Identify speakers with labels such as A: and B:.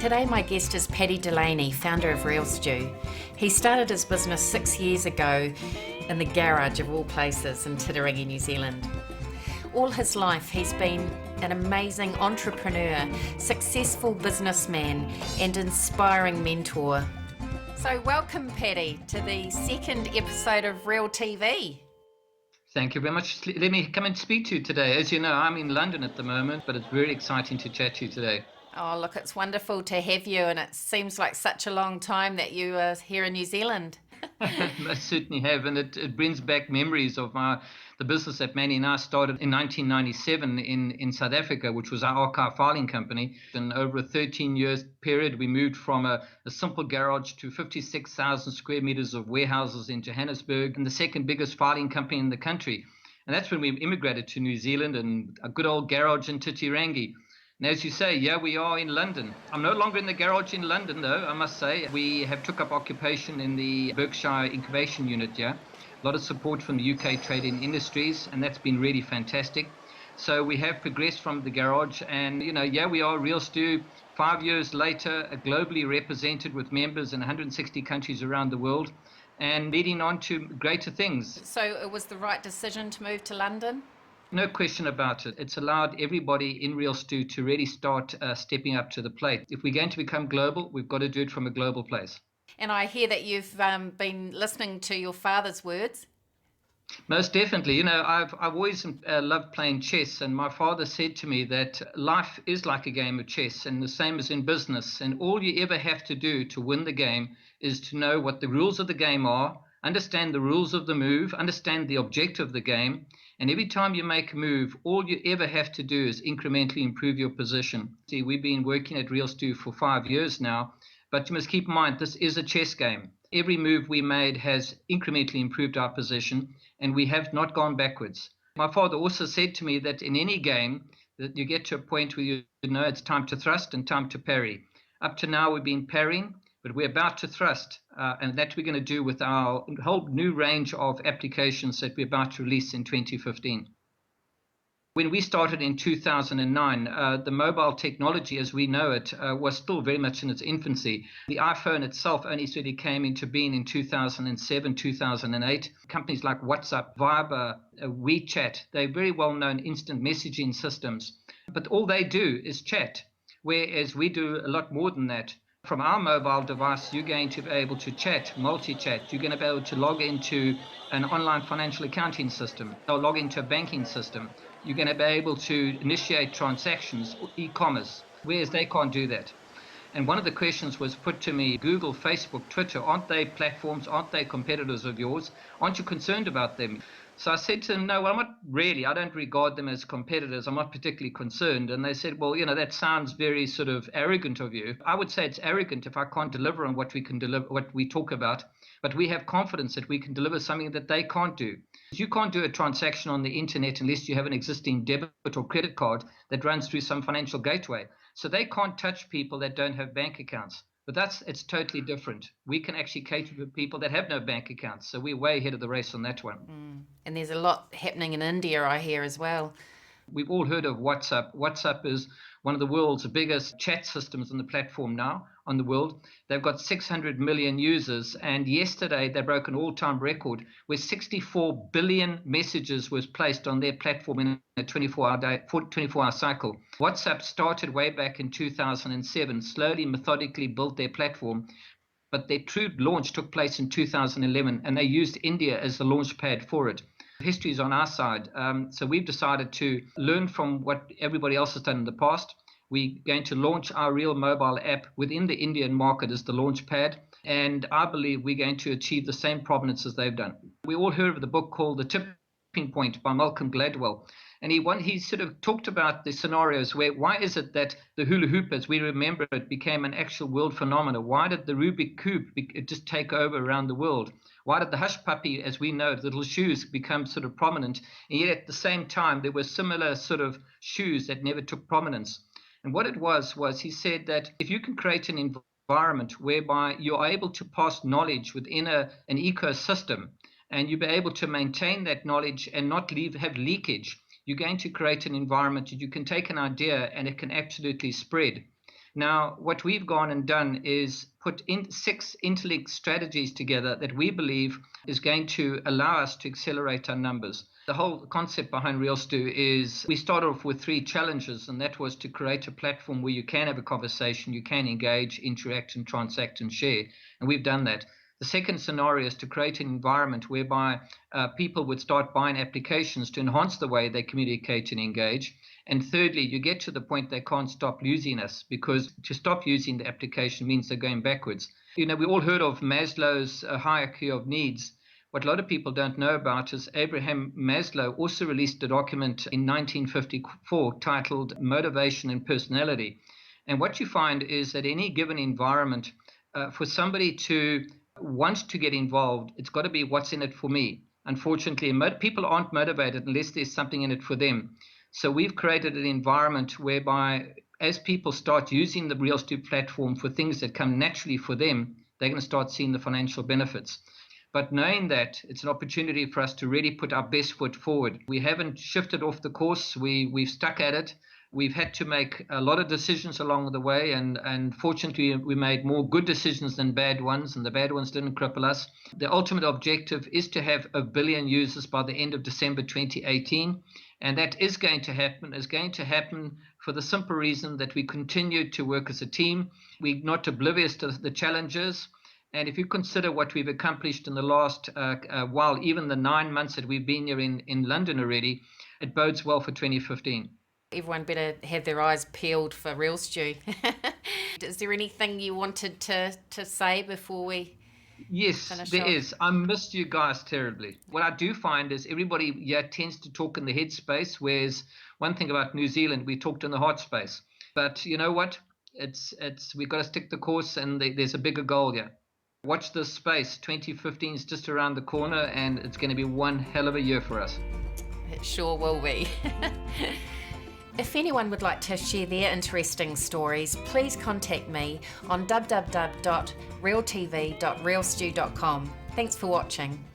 A: Today my guest is Paddy Delaney, founder of RealStew. He started his business 6 years ago in the garage of all places in Titirangi, New Zealand. All his life he's been an amazing entrepreneur, successful businessman and inspiring mentor. So welcome Paddy to the second episode of RealTV.
B: Thank you very much. Let me come and speak to you today. As you know, I'm in London at the moment, but it's very exciting to chat to you today.
A: Oh, look, it's wonderful to have you, and it seems like such a long time that you are here in New Zealand.
B: I certainly have, and it brings back memories of the business that Manny and I started in 1997 in South Africa, which was our archive filing company. And over a 13-year period, we moved from a simple garage to 56,000 square meters of warehouses in Johannesburg, and the second biggest filing company in the country. And that's when we immigrated to New Zealand and a good old garage in Titirangi. And as you say, yeah, we are in London. I'm no longer in the garage in London, though, I must say. We have took up occupation in the Berkshire incubation unit, yeah. A lot of support from the UK Trade-in Industries, and that's been really fantastic. So we have progressed from the garage, and, we are RealStew 5 years later, globally represented with members in 160 countries around the world, and leading on to greater things.
A: So it was the right decision to move to London?
B: No question about it. It's allowed everybody in RealStew to really start stepping up to the plate. If we're going to become global, we've got to do it from a global place.
A: And I hear that you've been listening to your father's words.
B: Most definitely. I've always loved playing chess, and my father said to me that life is like a game of chess, and the same as in business. And all you ever have to do to win the game is to know what the rules of the game are, understand the rules of the move, understand the objective of the game. And every time you make a move, all you ever have to do is incrementally improve your position. See, we've been working at RealStew for 5 years now, but you must keep in mind, this is a chess game. Every move we made has incrementally improved our position, and we have not gone backwards. My father also said to me that in any game, that you get to a point where you know it's time to thrust and time to parry. Up to now, we've been parrying, but we're about to thrust, and that we're going to do with our whole new range of applications that we're about to release in 2015. When we started in 2009, the mobile technology as we know it was still very much in its infancy. The iPhone itself only really came into being in 2007, 2008. Companies like WhatsApp, Viber, WeChat, they're very well-known instant messaging systems. But all they do is chat, whereas we do a lot more than that. From our mobile device, you're going to be able to chat, multi-chat. You're going to be able to log into an online financial accounting system or log into a banking system. You're going to be able to initiate transactions, e-commerce, whereas they can't do that. And one of the questions was put to me, Google, Facebook, Twitter, aren't they platforms? Aren't they competitors of yours? Aren't you concerned about them? So I said to them, no, well, I'm not really. I don't regard them as competitors. I'm not particularly concerned. And they said, well, that sounds very sort of arrogant of you. I would say it's arrogant if I can't deliver on what we can deliver, what we talk about. But we have confidence that we can deliver something that they can't do. You can't do a transaction on the internet unless you have an existing debit or credit card that runs through some financial gateway. So they can't touch people that don't have bank accounts. But it's totally different. We can actually cater to people that have no bank accounts. So we're way ahead of the race on that one.
A: And there's a lot happening in India, I hear, as well.
B: We've all heard of WhatsApp. WhatsApp is one of the world's biggest chat systems on the platform now on the world. They've got 600 million users. And yesterday they broke an all-time record where 64 billion messages was placed on their platform in a 24-hour cycle. WhatsApp started way back in 2007, slowly, methodically built their platform. But their true launch took place in 2011, and they used India as the launch pad for it. History is on our side. So we've decided to learn from what everybody else has done in the past. We're going to launch our Real mobile app within the Indian market as the launch pad. And I believe we're going to achieve the same prominence as they've done. We all heard of the book called The Tipping Point by Malcolm Gladwell. And he sort of talked about the scenarios where, why is it that the hula hoop, as we remember it, became an actual world phenomenon? Why did the Rubik Cube just take over around the world? Why did the hush puppy, as we know, the little shoes, become sort of prominent? And yet at the same time, there were similar sort of shoes that never took prominence. And what it was he said that if you can create an environment whereby you're able to pass knowledge within an ecosystem, and you'll be able to maintain that knowledge and not have leakage, you're going to create an environment that you can take an idea and it can absolutely spread. Now, what we've gone and done is put in 6 interlinked strategies together that we believe is going to allow us to accelerate our numbers. The whole concept behind RealStew is we started off with 3 challenges, and that was to create a platform where you can have a conversation, you can engage, interact, and transact and share. And we've done that. The second scenario is to create an environment whereby people would start buying applications to enhance the way they communicate and engage. And thirdly, you get to the point they can't stop using us, because to stop using the application means they're going backwards. We all heard of Maslow's hierarchy of needs. What a lot of people don't know about is Abraham Maslow also released a document in 1954 titled Motivation and Personality. And what you find is that any given environment, for somebody to want to get involved, it's got to be what's in it for me. Unfortunately, people aren't motivated unless there's something in it for them. So we've created an environment whereby as people start using the RealStew platform for things that come naturally for them, they're going to start seeing the financial benefits. But knowing that, it's an opportunity for us to really put our best foot forward. We haven't shifted off the course. We've stuck at it. We've had to make a lot of decisions along the way, and fortunately we made more good decisions than bad ones, and the bad ones didn't cripple us. The ultimate objective is to have 1 billion users by the end of December 2018, and that is going to happen for the simple reason that we continue to work as a team. We're not oblivious to the challenges. And if you consider what we've accomplished in the last while, even the 9 months that we've been here in London already, it bodes well for 2015.
A: Everyone better have their eyes peeled for RealStew. Is there anything you wanted to say before we finish
B: there
A: off?
B: is. I missed you guys terribly. What I do find is everybody tends to talk in the head space, whereas one thing about New Zealand, we talked in the heart space. But you know what? We've got to stick the course, and there's a bigger goal here. Watch this space. 2015 is just around the corner, and it's going to be one hell of a year for us.
A: It sure will be. If anyone would like to share their interesting stories, please contact me on www.realtv.realstew.com. Thanks for watching.